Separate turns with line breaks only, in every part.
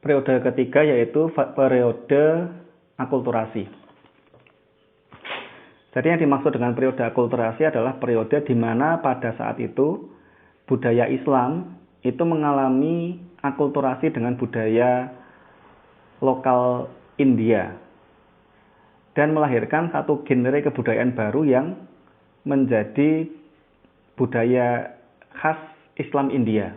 Periode ketiga yaitu periode akulturasi. Jadi yang dimaksud dengan periode akulturasi adalah periode di mana pada saat itu budaya Islam itu mengalami akulturasi dengan budaya lokal India dan melahirkan satu genre kebudayaan baru yang menjadi budaya khas Islam India.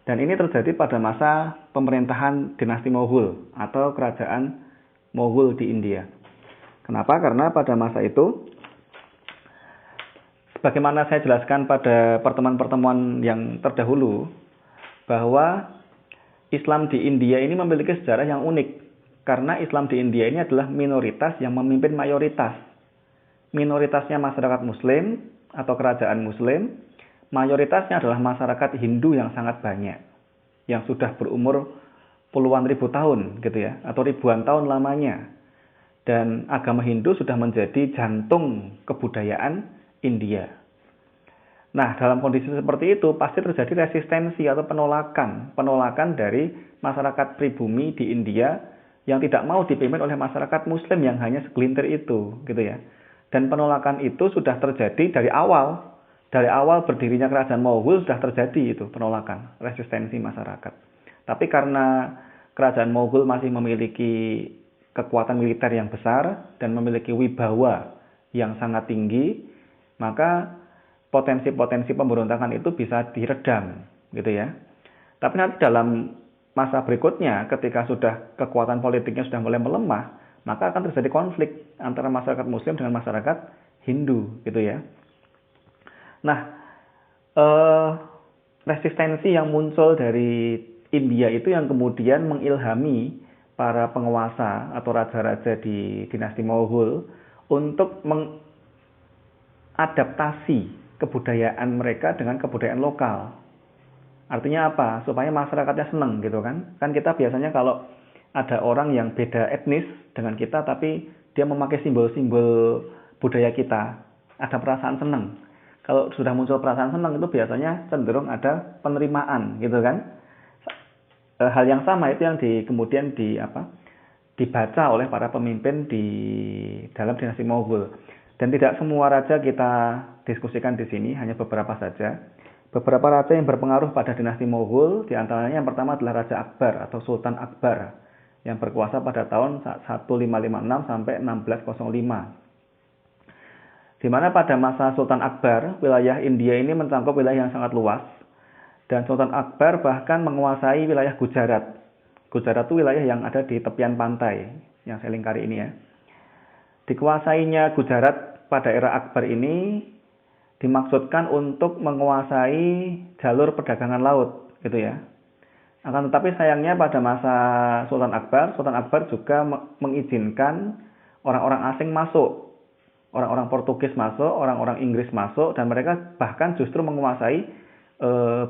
Dan ini terjadi pada masa pemerintahan dinasti Moghul atau kerajaan Moghul di India. Kenapa? Karena pada masa itu, sebagaimana saya jelaskan pada pertemuan-pertemuan yang terdahulu, bahwa Islam di India ini memiliki sejarah yang unik. Karena Islam di India ini adalah minoritas yang memimpin mayoritas. Minoritasnya masyarakat Muslim atau kerajaan Muslim, mayoritasnya adalah masyarakat Hindu yang sangat banyak, yang sudah berumur puluhan ribu tahun gitu ya, atau ribuan tahun lamanya. Dan agama Hindu sudah menjadi jantung kebudayaan India. Nah, dalam kondisi seperti itu pasti terjadi resistensi atau penolakan dari masyarakat pribumi di India yang tidak mau dipimpin oleh masyarakat Muslim yang hanya segelintir itu, gitu ya. Dan penolakan itu sudah terjadi dari awal. Dari awal berdirinya kerajaan Moghul sudah terjadi itu penolakan, resistensi masyarakat. Tapi karena kerajaan Moghul masih memiliki kekuatan militer yang besar dan memiliki wibawa yang sangat tinggi, maka potensi-potensi pemberontakan itu bisa diredam, gitu ya. Tapi nanti dalam masa berikutnya, ketika sudah kekuatan politiknya sudah mulai melemah, maka akan terjadi konflik antara masyarakat Muslim dengan masyarakat Hindu, gitu ya. Nah, resistensi yang muncul dari India itu yang kemudian mengilhami para penguasa atau raja-raja di dinasti Moghul untuk mengadaptasi kebudayaan mereka dengan kebudayaan lokal. Artinya apa? Supaya masyarakatnya senang gitu kan. Kan kita biasanya kalau ada orang yang beda etnis dengan kita tapi dia memakai simbol-simbol budaya kita, ada perasaan senang. Kalau sudah muncul perasaan senang itu biasanya cenderung ada penerimaan gitu kan. Hal yang sama itu yang kemudian dibaca oleh para pemimpin di dalam dinasti Moghul. Dan tidak semua raja kita diskusikan di sini, hanya beberapa saja. Beberapa raja yang berpengaruh pada dinasti Moghul, diantaranya yang pertama adalah Raja Akbar atau Sultan Akbar yang berkuasa pada tahun 1556 sampai 1605. Di mana pada masa Sultan Akbar, wilayah India ini mencakup wilayah yang sangat luas. Dan Sultan Akbar bahkan menguasai wilayah Gujarat. Gujarat itu wilayah yang ada di tepian pantai, yang saya lingkari ini ya. Dikuasainya Gujarat pada era Akbar ini dimaksudkan untuk menguasai jalur perdagangan laut, gitu ya. Akan tetapi sayangnya pada masa Sultan Akbar juga mengizinkan orang-orang asing masuk. Orang-orang Portugis masuk, orang-orang Inggris masuk, dan mereka bahkan justru menguasai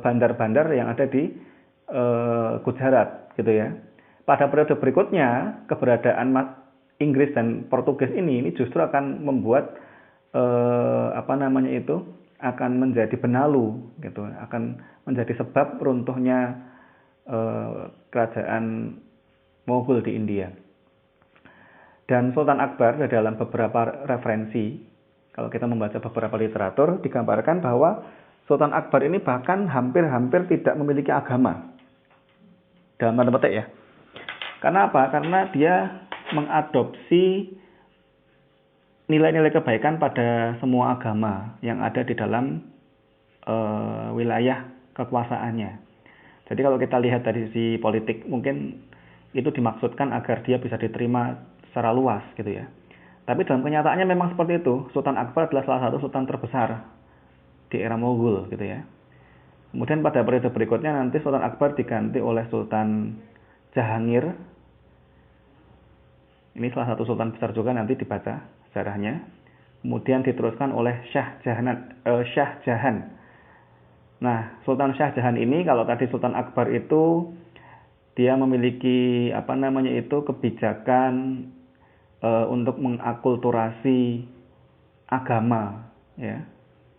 bandar-bandar yang ada di Gujarat, gitu ya. Pada periode berikutnya, keberadaan Inggris dan Portugis ini justru akan membuat akan menjadi benalu, gitu, akan menjadi sebab runtuhnya kerajaan Moghul di India. Dan Sultan Akbar dalam beberapa referensi, kalau kita membaca beberapa literatur, digambarkan bahwa Sultan Akbar ini bahkan hampir-hampir tidak memiliki agama. Dalam tanda petik ya. Karena apa? Karena dia mengadopsi nilai-nilai kebaikan pada semua agama yang ada di dalam wilayah kekuasaannya. Jadi kalau kita lihat dari sisi politik, mungkin itu dimaksudkan agar dia bisa diterima secara luas gitu ya. Tapi dalam kenyataannya memang seperti itu. Sultan Akbar adalah salah satu sultan terbesar di era Moghul gitu ya. Kemudian pada periode berikutnya nanti Sultan Akbar diganti oleh Sultan Jahangir. Ini salah satu sultan besar juga, nanti dibaca sejarahnya. Kemudian diteruskan oleh Shah Jahan. Nah, Sultan Shah Jahan ini, kalau tadi Sultan Akbar itu dia memiliki kebijakan untuk mengakulturasi agama ya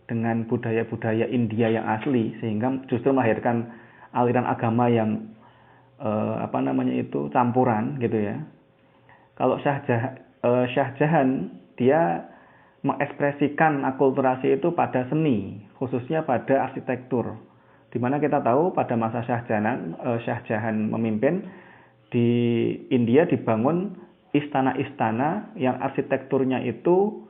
dengan budaya-budaya India yang asli, sehingga justru melahirkan aliran agama yang campuran gitu ya. Kalau Shah Jahan dia mengekspresikan akulturasi itu pada seni, khususnya pada arsitektur. Dimana kita tahu pada masa Shah Jahan memimpin, di India dibangun istana-istana yang arsitekturnya itu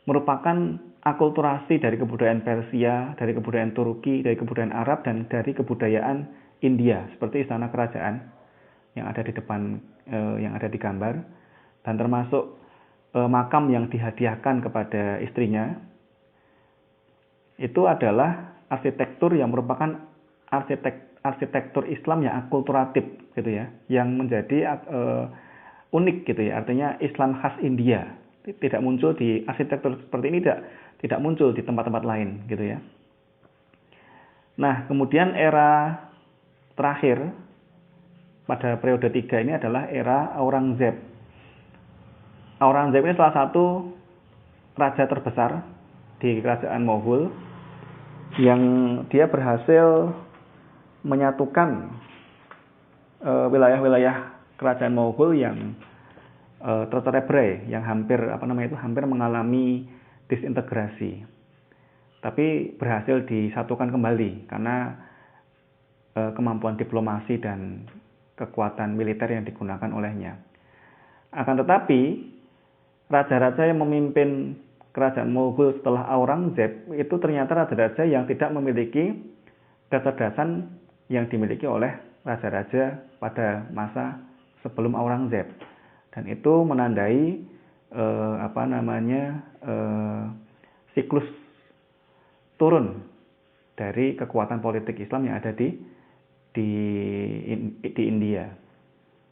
merupakan akulturasi dari kebudayaan Persia, dari kebudayaan Turki, dari kebudayaan Arab, dan dari kebudayaan India, seperti istana kerajaan yang ada di depan, yang ada di gambar, dan termasuk makam yang dihadiahkan kepada istrinya. Itu adalah arsitektur yang merupakan arsitektur Islam yang akulturatif gitu ya, yang menjadi unik gitu ya. Artinya Islam khas India, tidak muncul di arsitektur seperti ini, tidak muncul di tempat-tempat lain gitu ya. Nah, kemudian era terakhir pada periode 3 ini adalah era Aurangzeb. Aurangzeb ini salah satu raja terbesar di kerajaan Moghul yang dia berhasil menyatukan wilayah-wilayah kerajaan Moghul yang tercerai-berai, yang hampir mengalami disintegrasi. Tapi berhasil disatukan kembali karena kemampuan diplomasi dan kekuatan militer yang digunakan olehnya. Akan tetapi raja-raja yang memimpin kerajaan Moghul setelah Aurangzeb itu ternyata raja-raja yang tidak memiliki kecerdasan yang dimiliki oleh raja-raja pada masa sebelum Aurangzeb, dan itu menandai siklus turun dari kekuatan politik Islam yang ada di India.